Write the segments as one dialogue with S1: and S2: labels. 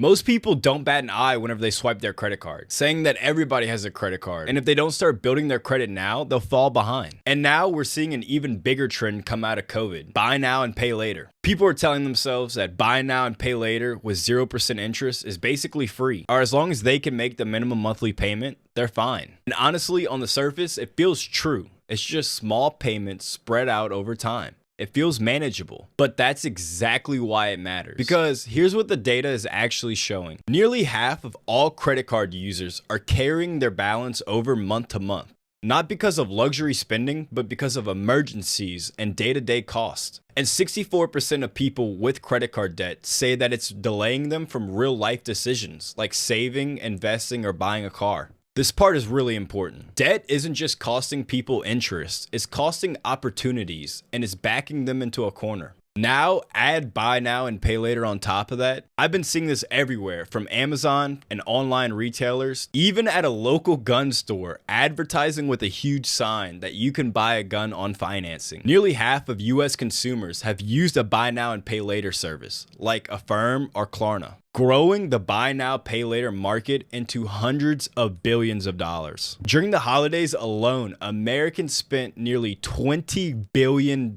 S1: Most people don't bat an eye whenever they swipe their credit card, saying that everybody has a credit card, and if they don't start building their credit now, they'll fall behind. And now we're seeing an even bigger trend come out of COVID: buy now and pay later. People are telling themselves that buy now and pay later with 0% interest is basically free, or as long as they can make the minimum monthly payment, they're fine. And honestly, on the surface, it feels true. It's just small payments spread out over time. It feels manageable, but that's exactly why it matters. Because here's what the data is actually showing. Nearly half of all credit card users are carrying their balance over month to month. Not because of luxury spending, but because of emergencies and day-to-day costs. And 64% of people with credit card debt say that it's delaying them from real life decisions like saving, investing, or buying a car. This part is really important. Debt isn't just costing people interest, it's costing opportunities, and it's backing them into a corner. Now, add buy now and pay later on top of that. I've been seeing this everywhere, from Amazon and online retailers, even at a local gun store, advertising with a huge sign that you can buy a gun on financing. Nearly half of US consumers have used a buy now and pay later service, like Affirm or Klarna, growing the buy now pay later market into hundreds of billions of dollars. During the holidays alone, Americans spent nearly $20 billion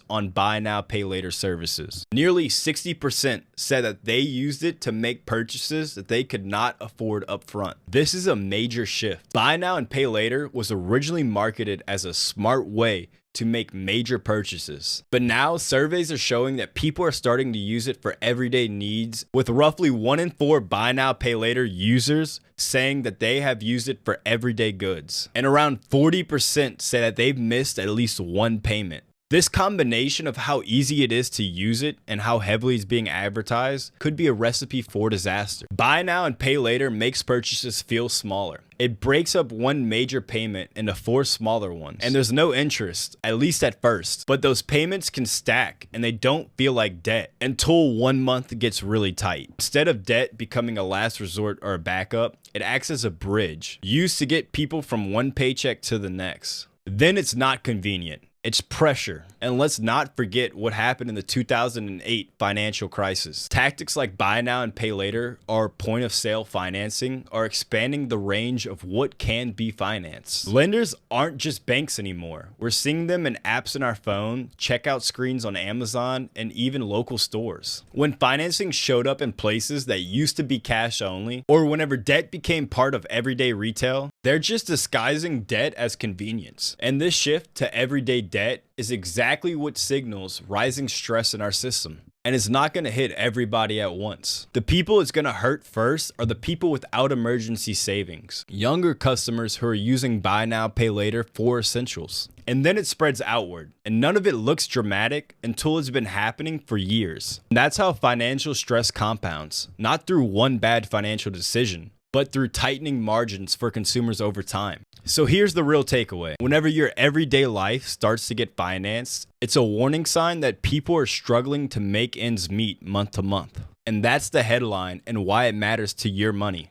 S1: on buy now pay later services. Nearly 60% said that they used it to make purchases that they could not afford upfront. This is a major shift. Buy now and pay later was originally marketed as a smart way to make major purchases. But now surveys are showing that people are starting to use it for everyday needs, with roughly 1 in 4 buy now pay later users saying that they have used it for everyday goods. And around 40% say that they've missed at least one payment. This combination of how easy it is to use it and how heavily it's being advertised could be a recipe for disaster. Buy now and pay later makes purchases feel smaller. It breaks up one major payment into 4 smaller ones, and there's no interest, at least at first. But those payments can stack, and they don't feel like debt until 1 month gets really tight. Instead of debt becoming a last resort or a backup, it acts as a bridge, used to get people from one paycheck to the next. Then it's not convenient. It's pressure. And let's not forget what happened in the 2008 financial crisis. Tactics like buy now and pay later or point of sale financing are expanding the range of what can be financed. Lenders aren't just banks anymore. We're seeing them in apps in our phone, checkout screens on Amazon, and even local stores. When financing showed up in places that used to be cash only, or whenever debt became part of everyday retail, they're just disguising debt as convenience. And this shift to everyday debt is exactly what signals rising stress in our system. And it's not going to hit everybody at once. The people it's going to hurt first are the people without emergency savings, younger customers who are using buy now, pay later for essentials. And then it spreads outward, and none of it looks dramatic until it's been happening for years. And that's how financial stress compounds, not through one bad financial decision, but through tightening margins for consumers over time. So here's the real takeaway. Whenever your everyday life starts to get financed, it's a warning sign that people are struggling to make ends meet month to month. And that's the headline and why it matters to your money.